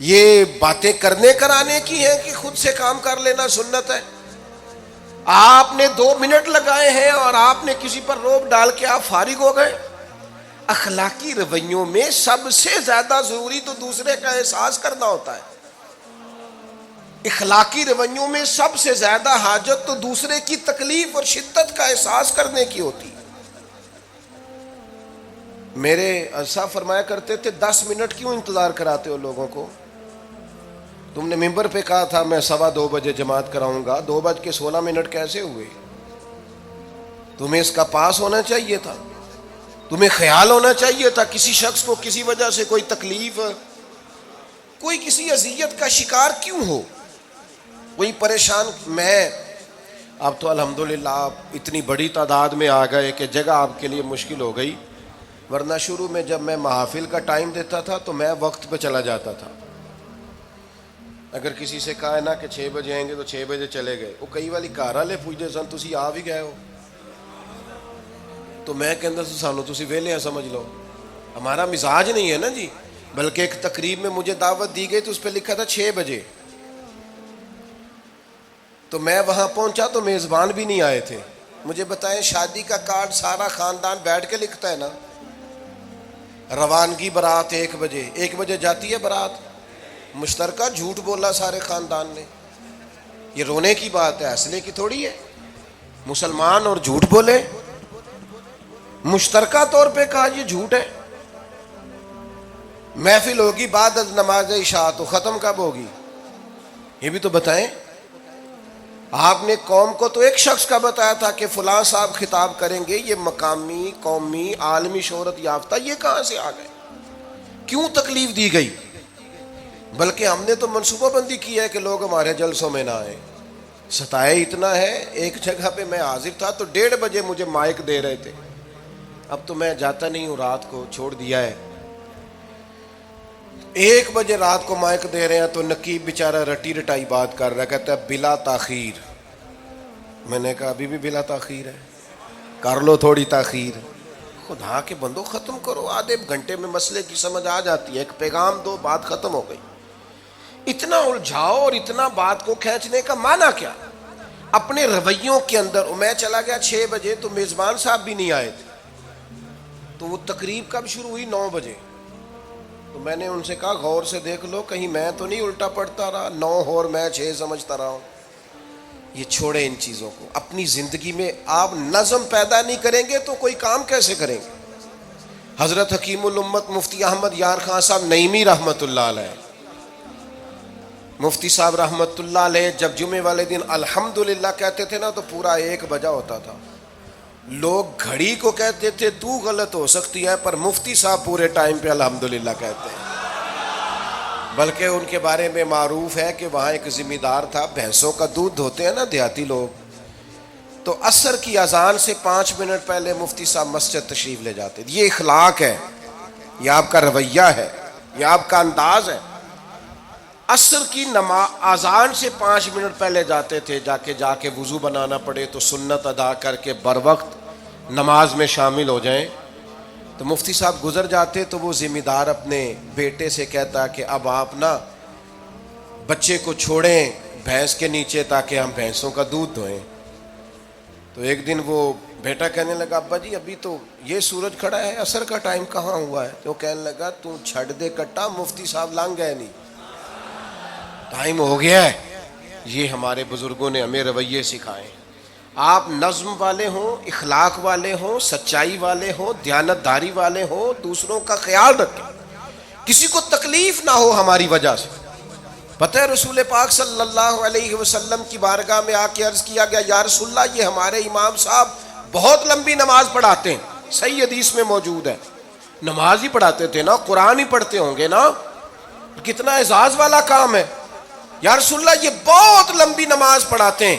یہ باتیں کرنے کرانے کی ہیں کہ خود سے کام کر لینا سنت ہے؟ آپ نے 2 منٹ لگائے ہیں اور آپ نے کسی پر روب ڈال کے آپ فارغ ہو گئے۔ اخلاقی رویوں میں سب سے زیادہ ضروری تو دوسرے کا احساس کرنا ہوتا ہے۔ اخلاقی رویوں میں سب سے زیادہ حاجت تو دوسرے کی تکلیف اور شدت کا احساس کرنے کی ہوتی ہے۔ میرے صاحب فرمایا کرتے تھے 10 منٹ کیوں انتظار کراتے ہو لوگوں کو؟ تم نے ممبر پہ کہا تھا میں 2:15 بجے جماعت کراؤں گا، 2:16 کیسے ہوئے؟ تمہیں اس کا پاس ہونا چاہیے تھا، تمہیں خیال ہونا چاہیے تھا کسی شخص کو کسی وجہ سے کوئی تکلیف، کوئی کسی اذیت کا شکار کیوں ہو، کوئی پریشان۔ میں اب تو الحمدللہ آپ اتنی بڑی تعداد میں آ گئے کہ جگہ آپ کے لیے مشکل ہو گئی، ورنہ شروع میں جب میں محافل کا ٹائم دیتا تھا تو میں وقت پہ چلا جاتا تھا۔ اگر کسی سے کہا ہے نا کہ 6 بجے آئیں گے تو 6 بجے چلے گئے، وہ کئی والی گھر والے پوچھتے سن تسی آ بھی گئے ہو، تو میں کہتا سانو تسی ویلے ہیں سمجھ لو۔ ہمارا مزاج نہیں ہے نا جی، بلکہ ایک تقریب میں مجھے دعوت دی گئی تو اس پہ لکھا تھا 6 بجے، تو میں وہاں پہنچا تو میزبان بھی نہیں آئے تھے۔ مجھے بتائیں شادی کا کارڈ سارا خاندان بیٹھ کے لکھتا ہے نا، روانگی برات 1 بجے، 1 بجے جاتی ہے برات، مشترکہ جھوٹ بولا سارے خاندان نے۔ یہ رونے کی بات ہے، ہنسنے کی تھوڑی ہے۔ مسلمان اور جھوٹ بولے، مشترکہ طور پہ کہا یہ جھوٹ ہے۔ محفل ہوگی بعد از نماز عشاء، تو ختم کب ہوگی یہ بھی تو بتائیں۔ آپ نے قوم کو تو ایک شخص کا بتایا تھا کہ فلاں صاحب خطاب کریں گے، یہ مقامی، قومی، عالمی شہرت یافتہ، یہ کہاں سے آ گئے؟ کیوں تکلیف دی گئی؟ بلکہ ہم نے تو منصوبہ بندی کی ہے کہ لوگ ہمارے جلسوں میں نہ آئیں۔ ستائے اتنا ہے، ایک جگہ پہ میں حاضر تھا تو 1:30 بجے مجھے مائک دے رہے تھے، اب تو میں جاتا نہیں ہوں، رات کو چھوڑ دیا ہے۔ 1 بجے رات کو مائک دے رہے ہیں تو نقیب بیچارہ رٹی رٹائی بات کر رہا ہے، کہتا ہے بلا تاخیر۔ میں نے کہا ابھی بھی بلا تاخیر ہے، کر لو تھوڑی تاخیر۔ خدا کے بندو ختم کرو، آدھے گھنٹے میں مسئلے کی سمجھ آ جاتی ہے، ایک پیغام دو، بات ختم ہو گئی۔ اتنا الجھاؤ اور اتنا بات کو کھینچنے کا معنی کیا؟ اپنے رویوں کے اندر۔ میں چلا گیا 6 بجے تو میزبان صاحب بھی نہیں آئے تھے، تو وہ تقریب کب شروع ہوئی؟ 9 بجے۔ تو میں نے ان سے کہا غور سے دیکھ لو کہیں میں تو نہیں الٹا پڑتا رہا، 9 اور میں 6 سمجھتا رہا ہوں۔ یہ چھوڑیں ان چیزوں کو، اپنی زندگی میں آپ نظم پیدا نہیں کریں گے تو کوئی کام کیسے کریں گے؟ حضرت حکیم الامت مفتی احمد یار خان صاحب نعیمی رحمۃ اللہ علیہ، مفتی صاحب رحمۃ اللہ علیہ جب جمعے والے دن الحمدللہ کہتے تھے نا تو پورا 1 بجا ہوتا تھا۔ لوگ گھڑی کو کہتے تھے تو غلط ہو سکتی ہے، پر مفتی صاحب پورے ٹائم پہ الحمدللہ کہتے ہیں۔ بلکہ ان کے بارے میں معروف ہے کہ وہاں ایک ذمہ دار تھا، بھینسوں کا دودھ دھوتے ہیں نا دیہاتی لوگ، تو عصر کی اذان سے 5 منٹ پہلے مفتی صاحب مسجد تشریف لے جاتے۔ یہ اخلاق ہے، یہ آپ کا رویہ ہے، یہ آپ کا انداز ہے۔ عصر کی اذان سے 5 منٹ پہلے جاتے تھے، جا کے وضو بنانا پڑے تو سنت ادا کر کے بر وقت نماز میں شامل ہو جائیں۔ تو مفتی صاحب گزر جاتے تو وہ ذمہ دار اپنے بیٹے سے کہتا کہ اب آپ نا بچے کو چھوڑیں بھینس کے نیچے تاکہ ہم بھینسوں کا دودھ دھوئیں۔ تو ایک دن وہ بیٹا کہنے لگا ابا جی ابھی تو یہ سورج کھڑا ہے، عصر کا ٹائم کہاں ہوا ہے؟ تو وہ کہنے لگا تو چھڑ دے کٹا، مفتی صاحب لنگ گئے نہیں، ٹائم ہو گیا ہے۔ یہ ہمارے بزرگوں نے ہمیں رویے سکھائے۔ آپ نظم والے ہوں، اخلاق والے ہوں، سچائی والے ہوں، دیانتداری والے ہوں، دوسروں کا خیال رکھیں، کسی کو تکلیف نہ ہو ہماری وجہ سے۔ پتہ ہے رسول پاک صلی اللہ علیہ وسلم کی بارگاہ میں آ کے عرض کیا گیا یا رسول اللہ یہ ہمارے امام صاحب بہت لمبی نماز پڑھاتے ہیں، صحیح حدیث میں موجود ہے۔ نماز ہی پڑھاتے تھے نا، قرآن ہی پڑھتے ہوں گے نا، کتنا اعزاز والا کام ہے۔ یا رسول اللہ یہ بہت لمبی نماز پڑھاتے ہیں۔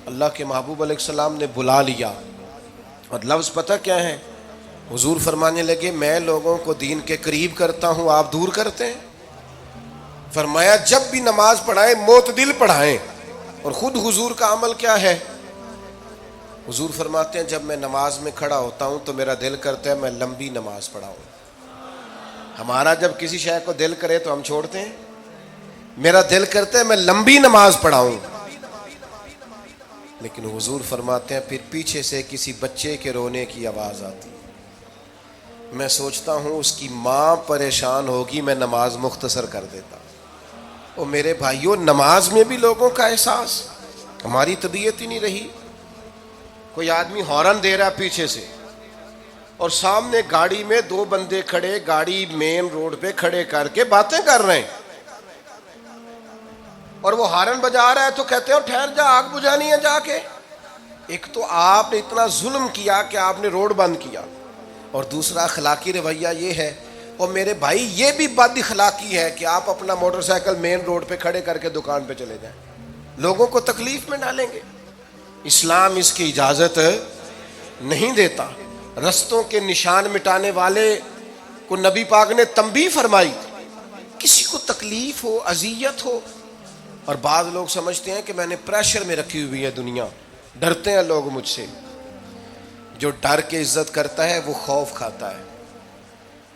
اللہ کے محبوب علیہ السلام نے بلا لیا، اور لفظ پتہ کیا ہے؟ حضور فرمانے لگے میں لوگوں کو دین کے قریب کرتا ہوں، آپ دور کرتے ہیں۔ فرمایا جب بھی نماز پڑھائیں معتدل پڑھائیں۔ اور خود حضور کا عمل کیا ہے؟ حضور فرماتے ہیں جب میں نماز میں کھڑا ہوتا ہوں تو میرا دل کرتا ہے میں لمبی نماز پڑھاؤں، ہمارا جب کسی شے کو دل کرے تو ہم چھوڑتے ہیں. میرا دل کرتا ہے میں لمبی نماز پڑھاؤں، لیکن حضور فرماتے ہیں پھر پیچھے سے کسی بچے کے رونے کی آواز آتی، میں سوچتا ہوں اس کی ماں پریشان ہوگی، میں نماز مختصر کر دیتا. اور میرے بھائیوں، نماز میں بھی لوگوں کا احساس، ہماری طبیعت ہی نہیں رہی. کوئی آدمی ہارن دے رہا پیچھے سے اور سامنے گاڑی میں 2 بندے کھڑے، گاڑی مین روڈ پہ کھڑے کر کے باتیں کر رہے ہیں، اور وہ ہارن بجا رہا ہے تو کہتے ہیں ٹھہر جا، آگ بجھانی ہے جا کے. ایک تو آپ نے اتنا ظلم کیا کہ آپ نے روڈ بند کیا، اور دوسرا اخلاقی رویہ یہ ہے. اور میرے بھائی یہ بھی بد اخلاقی ہے کہ آپ اپنا موٹر سائیکل مین روڈ پہ کھڑے کر کے دکان پہ چلے جائیں، لوگوں کو تکلیف میں ڈالیں گے. اسلام اس کی اجازت نہیں دیتا. رستوں کے نشان مٹانے والے کو نبی پاک نے تنبیہ فرمائی، کسی کو تکلیف ہو، اذیت ہو. اور بعض لوگ سمجھتے ہیں کہ میں نے پریشر میں رکھی ہوئی ہے دنیا، ڈرتے ہیں لوگ مجھ سے. جو ڈر کے عزت کرتا ہے وہ خوف کھاتا ہے،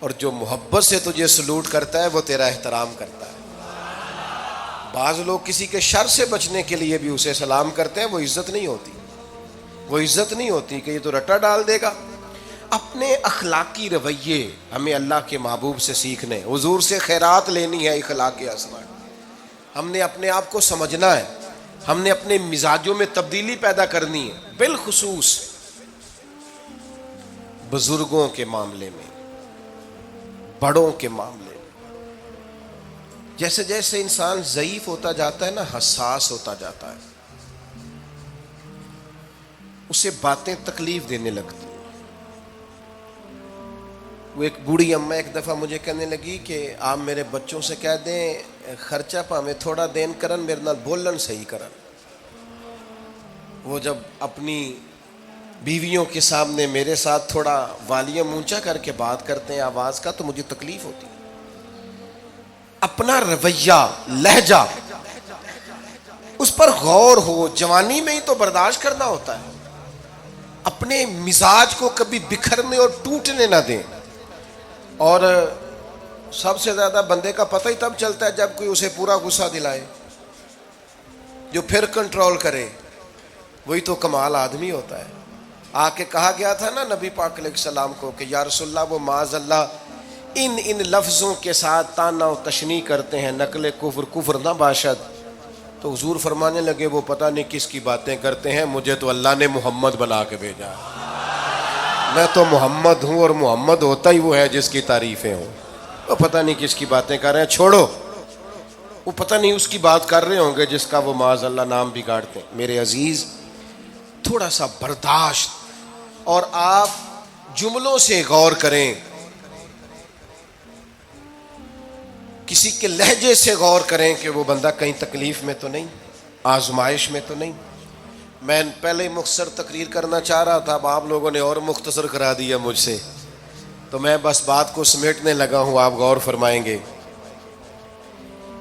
اور جو محبت سے تجھے سلوٹ کرتا ہے وہ تیرا احترام کرتا ہے. بعض لوگ کسی کے شر سے بچنے کے لیے بھی اسے سلام کرتے ہیں، وہ عزت نہیں ہوتی، وہ عزت نہیں ہوتی کہ یہ تو رٹا ڈال دے گا. اپنے اخلاقی رویے ہمیں اللہ کے محبوب سے سیکھنے، حضور سے خیرات لینی ہے. اخلاق حسنہ، ہم نے اپنے آپ کو سمجھنا ہے، ہم نے اپنے مزاجوں میں تبدیلی پیدا کرنی ہے، بالخصوص بزرگوں کے معاملے میں، بڑوں کے معاملے میں. جیسے جیسے انسان ضعیف ہوتا جاتا ہے نا، حساس ہوتا جاتا ہے، اسے باتیں تکلیف دینے لگتی. وہ ایک بوڑھی اماں ایک دفعہ مجھے کہنے لگی کہ آپ میرے بچوں سے کہہ دیں خرچہ پامیں تھوڑا دین کرن، میرے نال بولن صحیح کرن. وہ جب اپنی بیویوں کے سامنے میرے ساتھ تھوڑا والیوم اونچا کر کے بات کرتے ہیں آواز کا، تو مجھے تکلیف ہوتی. اپنا رویہ، لہجہ، اس پر غور ہو. جوانی میں ہی تو برداشت کرنا ہوتا ہے. اپنے مزاج کو کبھی بکھرنے اور ٹوٹنے نہ دیں. اور سب سے زیادہ بندے کا پتہ ہی تب چلتا ہے جب کوئی اسے پورا غصہ دلائے، جو پھر کنٹرول کرے، وہی تو کمال آدمی ہوتا ہے. آ کے کہا گیا تھا نا نبی پاک علیہ السلام کو کہ یا رسول اللہ، وہ معاذ اللہ ان لفظوں کے ساتھ تانا و تشنیع کرتے ہیں، نقل کفر نہ باشد. تو حضور فرمانے لگے وہ پتہ نہیں کس کی باتیں کرتے ہیں، مجھے تو اللہ نے محمد بنا کے بھیجا، میں تو محمد ہوں، اور محمد ہوتا ہی وہ ہے جس کی تعریفیں ہوں. وہ پتہ نہیں کس کی باتیں کر رہے ہیں، چھوڑو. وہ پتہ نہیں اس کی بات کر رہے ہوں گے جس کا وہ معاذ اللہ نام بگاڑتے ہیں. میرے عزیز، تھوڑا سا برداشت، اور آپ جملوں سے غور کریں، کسی کے لہجے سے غور کریں کہ وہ بندہ کہیں تکلیف میں تو نہیں، آزمائش میں تو نہیں. میں پہلے ہی مختصر تقریر کرنا چاہ رہا تھا، اب آپ لوگوں نے اور مختصر کرا دیا مجھ سے، تو میں بس بات کو سمیٹنے لگا ہوں، آپ غور فرمائیں گے.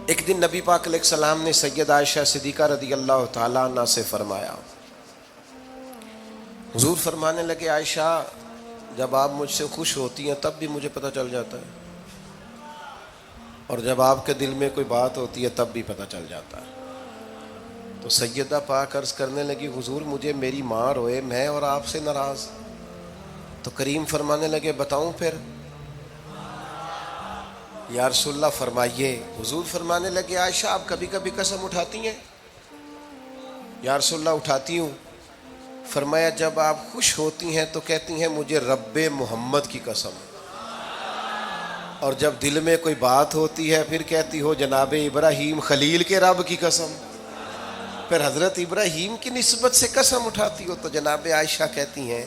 ایک دن نبی پاک علیہ السلام نے سید عائشہ صدیقہ رضی اللہ تعالیٰ عنہ سے فرمایا. حضور فرمانے لگے عائشہ، جب آپ مجھ سے خوش ہوتی ہیں تب بھی مجھے پتہ چل جاتا ہے، اور جب آپ کے دل میں کوئی بات ہوتی ہے تب بھی پتہ چل جاتا ہے. تو سیدہ پاک عرض کرنے لگی حضور مجھے میری ماں روئے، میں اور آپ سے ناراض. تو کریم فرمانے لگے بتاؤں پھر؟ یا رسول اللہ فرمائیے. حضور فرمانے لگے عائشہ آپ کبھی کبھی قسم اٹھاتی ہیں؟ یا رسول اللہ اٹھاتی ہوں. فرمایا جب آپ خوش ہوتی ہیں تو کہتی ہیں مجھے رب محمد کی قسم، اور جب دل میں کوئی بات ہوتی ہے پھر کہتی ہو جناب ابراہیم خلیل کے رب کی قسم. پھر حضرت ابراہیم کی نسبت سے قسم اٹھاتی ہو. تو جناب عائشہ کہتی ہیں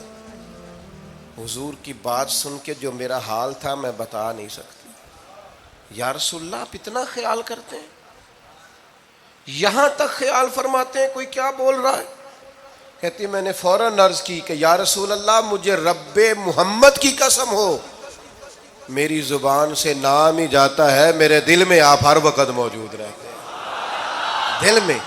حضور کی بات سن کے جو میرا حال تھا میں بتا نہیں سکتی. یا رسول اللہ آپ اتنا خیال کرتے ہیں؟ یہاں تک خیال فرماتے ہیں کوئی کیا بول رہا ہے؟ کہتی میں نے فوراً عرض کی کہ یا رسول اللہ مجھے رب محمد کی قسم ہو، میری زبان سے نام ہی جاتا ہے، میرے دل میں آپ ہر وقت موجود رہتے ہیں، دل میں.